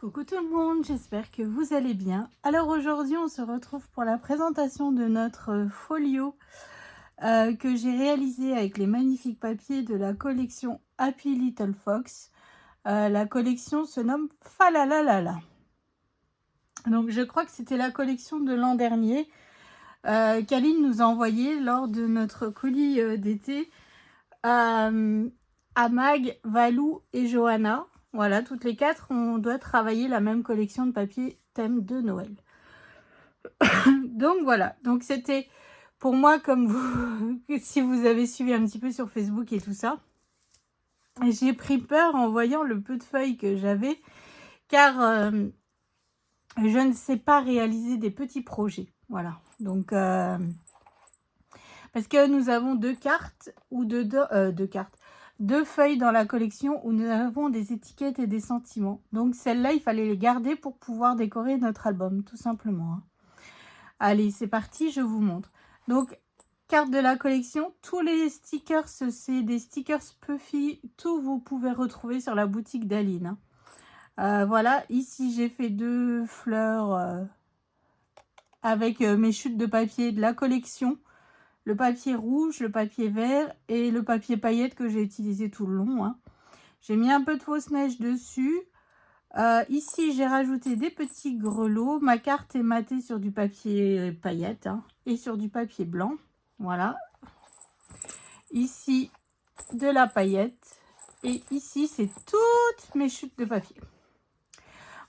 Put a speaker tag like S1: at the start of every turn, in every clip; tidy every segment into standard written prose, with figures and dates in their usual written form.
S1: Coucou tout le monde, j'espère que vous allez bien. Alors aujourd'hui on se retrouve pour la présentation de notre folio que j'ai réalisé avec les magnifiques papiers de la collection Happy Little Fox. La collection se nomme Falalalala. Donc je crois que c'était la collection de l'an dernier qu'Aline nous a envoyé lors de notre colis d'été à Mag, Valou et Johanna. Voilà, toutes les quatre, on doit travailler la même collection de papier thème de Noël. Donc voilà, donc c'était pour moi, comme vous, si vous avez suivi un petit peu sur Facebook et tout ça, j'ai pris peur en voyant le peu de feuilles que j'avais, car je ne sais pas réaliser des petits projets. Voilà, donc parce que nous avons deux cartes ou deux feuilles dans la collection où nous avons des étiquettes et des sentiments. Donc celles-là, il fallait les garder pour pouvoir décorer notre album, tout simplement. Allez, c'est parti, je vous montre. Donc, carte de la collection, tous les stickers, c'est des stickers Puffy, tout vous pouvez retrouver sur la boutique d'Aline. Voilà, ici j'ai fait deux fleurs avec mes chutes de papier de la collection. Le papier rouge, le papier vert et le papier paillette que j'ai utilisé tout le long. J'ai mis un peu de fausse neige dessus. Ici, j'ai rajouté des petits grelots. Ma carte est matée sur du papier paillette et sur du papier blanc. Voilà. Ici, de la paillette. Et ici, c'est toutes mes chutes de papier.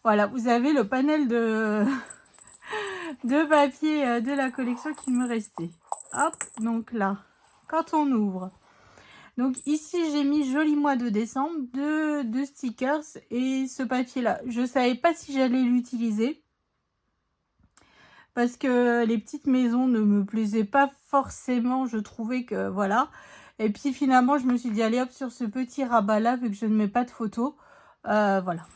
S1: Voilà, vous avez le panel de papier de la collection qui me restait. Hop, donc là, quand on ouvre. Donc ici, j'ai mis Joli Mois de décembre, deux stickers et ce papier-là. Je ne savais pas si j'allais l'utiliser parce que les petites maisons ne me plaisaient pas forcément. Je trouvais que voilà. Et puis finalement, je me suis dit, allez hop, sur ce petit rabat-là, vu que je ne mets pas de photos. Voilà.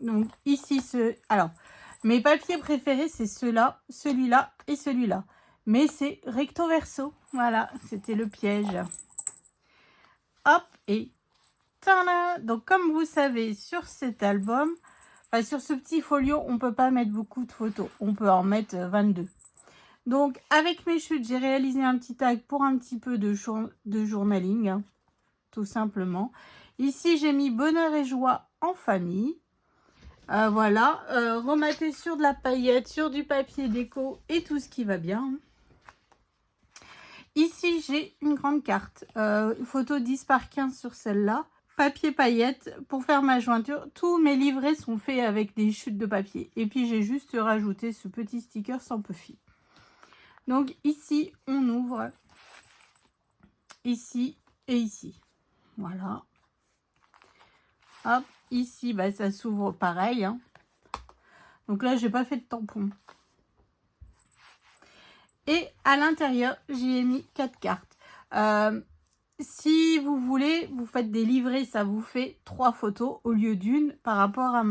S1: Donc ici, alors, mes papiers préférés, c'est ceux-là, celui-là et celui-là. Mais c'est recto verso. Voilà, c'était le piège. Hop, et tada! Donc, comme vous savez, sur cet album, enfin, sur ce petit folio, on ne peut pas mettre beaucoup de photos. On peut en mettre 22. Donc, avec mes chutes, j'ai réalisé un petit tag pour un petit peu de journaling, tout simplement. Ici, j'ai mis bonheur et joie en famille. Voilà, rematé sur de la paillette, sur du papier déco et tout ce qui va bien. Ici, j'ai une grande carte, photo 10 par 15 sur celle-là. Papier paillette pour faire ma jointure. Tous mes livrets sont faits avec des chutes de papier. Et puis, j'ai juste rajouté ce petit sticker sans Puffy. Donc, ici, on ouvre. Ici et ici. Voilà. Hop, ici, bah, ça s'ouvre pareil. Donc là, j'ai pas fait de tampon. Et à l'intérieur, j'ai mis 4 cartes. Si vous voulez, vous faites des livrets, ça vous fait 3 photos au lieu d'une par rapport à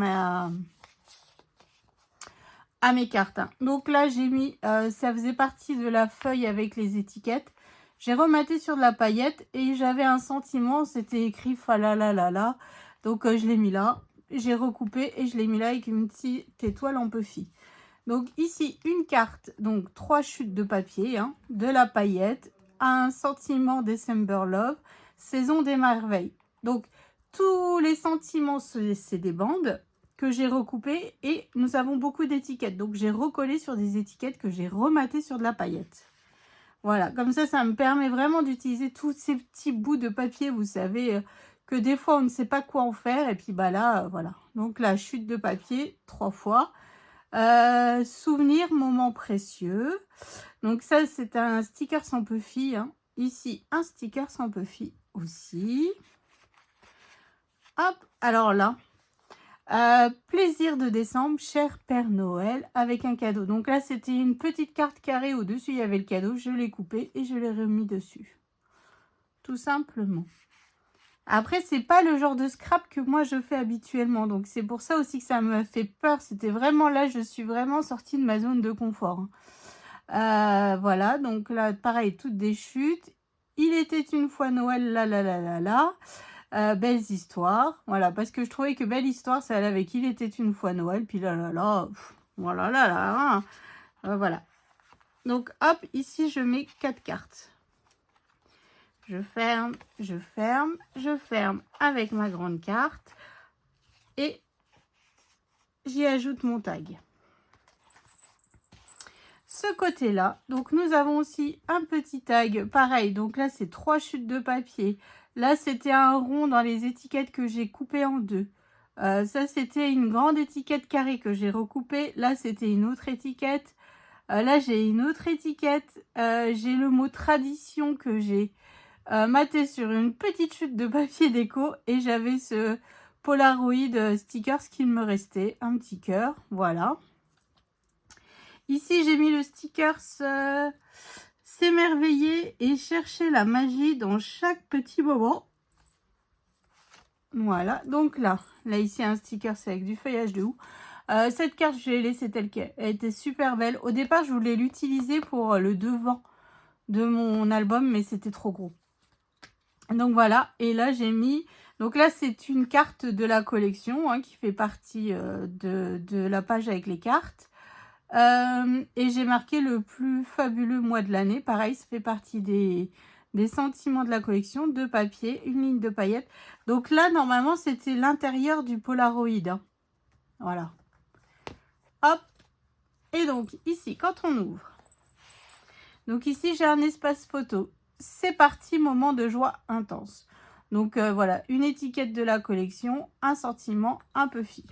S1: mes cartes. Donc là, j'ai mis, ça faisait partie de la feuille avec les étiquettes. J'ai rematé sur de la paillette et j'avais un sentiment, c'était écrit Falalalala. Donc je l'ai mis là, j'ai recoupé et je l'ai mis là avec une petite étoile en Puffy. Donc ici, une carte, donc 3 chutes de papier, de la paillette, un sentiment December Love, saison des merveilles. Donc tous les sentiments, c'est des bandes que j'ai recoupées et nous avons beaucoup d'étiquettes. Donc j'ai recollé sur des étiquettes que j'ai rematées sur de la paillette. Voilà, comme ça me permet vraiment d'utiliser tous ces petits bouts de papier, vous savez, que des fois on ne sait pas quoi en faire. Et puis bah là, voilà. Donc la chute de papier 3 fois. Souvenir, moment précieux. Donc ça, c'est un sticker sans Puffy. Ici, un sticker sans Puffy aussi. Hop, alors là, plaisir de décembre, cher Père Noël, avec un cadeau. Donc là, c'était une petite carte carrée. Au-dessus, il y avait le cadeau. Je l'ai coupé et je l'ai remis dessus. Tout simplement. Après, c'est pas le genre de scrap que moi je fais habituellement. Donc, c'est pour ça aussi que ça m'a fait peur. C'était vraiment là, je suis vraiment sortie de ma zone de confort. Voilà, donc là, pareil, toutes des chutes. Il était une fois Noël, là. Belles histoires. Voilà, parce que je trouvais que Belle Histoire, ça allait avec Il était une fois Noël. Puis là, là, là, voilà, là, là, voilà. Donc, hop, ici, je mets 4 cartes. Je ferme, je ferme, je ferme avec ma grande carte. Et j'y ajoute mon tag. Ce côté-là, donc nous avons aussi un petit tag, pareil, donc là c'est 3 chutes de papier. Là c'était un rond dans les étiquettes que j'ai coupé en deux. Ça c'était une grande étiquette carrée que j'ai recoupée. Là c'était une autre étiquette. Là j'ai une autre étiquette. J'ai le mot tradition que j'ai maté sur une petite chute de papier déco. Et j'avais ce Polaroid stickers qu'il me restait, un petit cœur, voilà. Ici, j'ai mis le sticker s'émerveiller et chercher la magie dans chaque petit moment. Voilà, donc là ici, un sticker, c'est avec du feuillage de houx. Cette carte, je l'ai laissée telle qu'elle. Elle était super belle. Au départ, je voulais l'utiliser pour le devant de mon album, mais c'était trop gros. Donc voilà, et là, j'ai mis... Donc là, c'est une carte de la collection qui fait partie de la page avec les cartes. Et j'ai marqué le plus fabuleux mois de l'année. Pareil, ça fait partie des sentiments de la collection. De papier, une ligne de paillettes. Donc là, normalement, c'était l'intérieur du Polaroid. Voilà. Hop. Et donc, ici, quand on ouvre. Donc ici, j'ai un espace photo. C'est parti, moment de joie intense. Donc voilà, une étiquette de la collection, un sentiment un peu fille.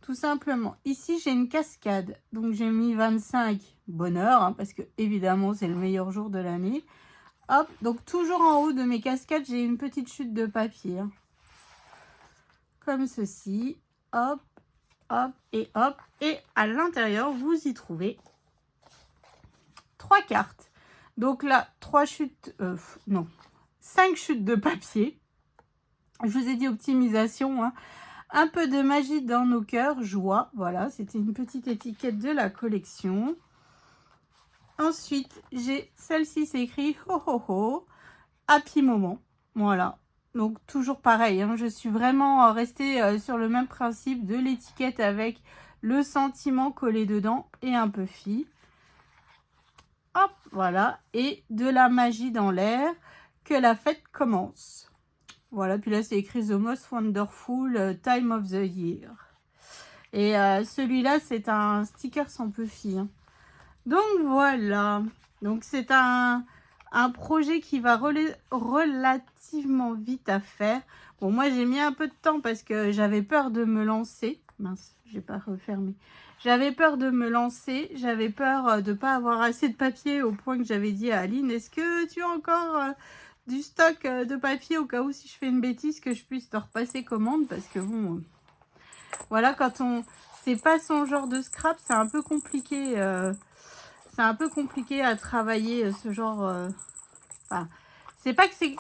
S1: Tout simplement. Ici, j'ai une cascade. Donc, j'ai mis 25 bonheur, parce que, évidemment, c'est le meilleur jour de l'année. Hop. Donc, toujours en haut de mes cascades, j'ai une petite chute de papier. Comme ceci. Hop, hop et hop. Et à l'intérieur, vous y trouvez 3 cartes. Donc là, 3 chutes... non, 5 chutes de papier. Je vous ai dit optimisation, Un peu de magie dans nos cœurs, joie. Voilà, c'était une petite étiquette de la collection. Ensuite, j'ai celle-ci, c'est écrit ho ho ho, happy moment. Voilà, donc toujours pareil. Je suis vraiment restée sur le même principe de l'étiquette avec le sentiment collé dedans et un peu fille. Hop, voilà, et de la magie dans l'air, que la fête commence. Voilà, puis là, c'est écrit The Most Wonderful Time of the Year. Et celui-là, c'est un sticker sans peu fille. Donc, voilà. Donc, c'est un projet qui va relativement vite à faire. Bon, moi, j'ai mis un peu de temps parce que j'avais peur de me lancer. Mince, j'ai pas refermé. J'avais peur de me lancer. J'avais peur de ne pas avoir assez de papier au point que j'avais dit à Aline, est-ce que tu as encore... du stock de papier au cas où si je fais une bêtise que je puisse te repasser commande parce que bon voilà, quand on c'est pas son genre de scrap, c'est un peu compliqué à travailler ce genre enfin c'est pas que c'est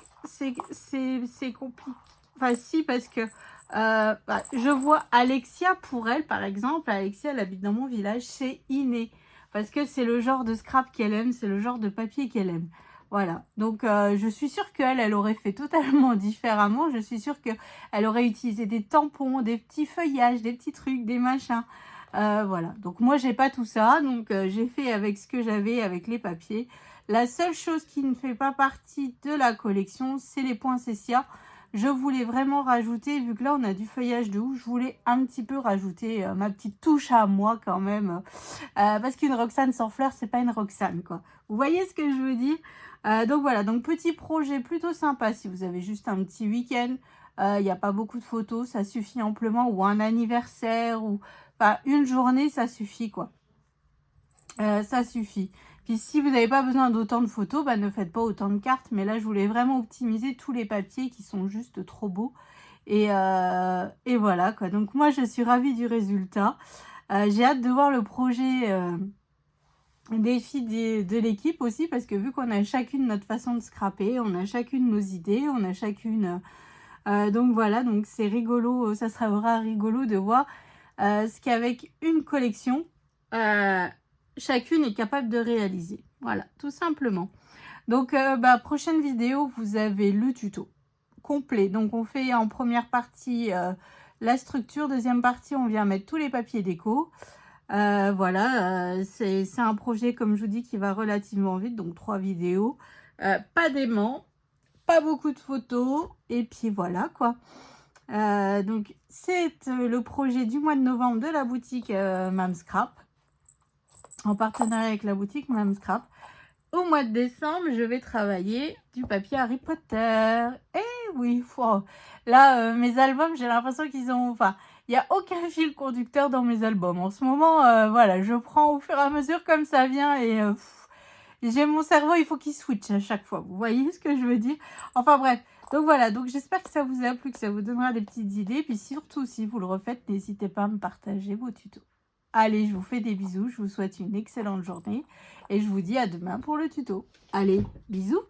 S1: compliqué, enfin si, parce que je vois Alexia, pour elle par exemple, Alexia elle habite dans mon village, c'est inné parce que c'est le genre de scrap qu'elle aime, c'est le genre de papier qu'elle aime. Voilà, donc je suis sûre qu'elle aurait fait totalement différemment. Je suis sûre qu'elle aurait utilisé des tampons, des petits feuillages, des petits trucs, des machins. Voilà, donc moi j'ai pas tout ça, donc j'ai fait avec ce que j'avais, avec les papiers. La seule chose qui ne fait pas partie de la collection, c'est les poinsettias. Je voulais vraiment rajouter, vu que là on a du feuillage de houx, je voulais un petit peu rajouter ma petite touche à moi quand même. Parce qu'une Roxane sans fleurs, c'est pas une Roxane, quoi. Vous voyez ce que je veux dire? Donc voilà, donc petit projet plutôt sympa si vous avez juste un petit week-end. Il n'y a pas beaucoup de photos, ça suffit amplement. Ou un anniversaire, ou enfin une journée, ça suffit, quoi. Ça suffit. Puis si vous n'avez pas besoin d'autant de photos, ne faites pas autant de cartes. Mais là, je voulais vraiment optimiser tous les papiers qui sont juste trop beaux. Et voilà, quoi. Donc moi, je suis ravie du résultat. J'ai hâte de voir le projet des filles de l'équipe aussi, parce que vu qu'on a chacune notre façon de scraper, on a chacune nos idées, on a chacune... donc voilà, donc c'est rigolo, ça sera rigolo de voir ce qu'avec une collection, chacune est capable de réaliser. Voilà, tout simplement. Donc, prochaine vidéo, vous avez le tuto. complet. Donc on fait en première partie la structure, deuxième partie on vient mettre tous les papiers déco. Voilà, c'est un projet comme je vous dis qui va relativement vite, donc 3 vidéos, pas d'aimant, pas beaucoup de photos, et puis voilà quoi. Donc c'est le projet du mois de novembre de la boutique Mam Scrap, en partenariat avec la boutique Mam Scrap. Au mois de décembre, je vais travailler du papier Harry Potter. Eh oui, wow. Là, mes albums, j'ai l'impression qu'ils ont... Enfin, il n'y a aucun fil conducteur dans mes albums. En ce moment, voilà, je prends au fur et à mesure comme ça vient et j'ai mon cerveau, il faut qu'il switch à chaque fois. Vous voyez ce que je veux dire? Enfin bref, donc voilà. Donc j'espère que ça vous a plu, que ça vous donnera des petites idées. Puis surtout, si vous le refaites, n'hésitez pas à me partager vos tutos. Allez, je vous fais des bisous, je vous souhaite une excellente journée et je vous dis à demain pour le tuto. Allez, bisous!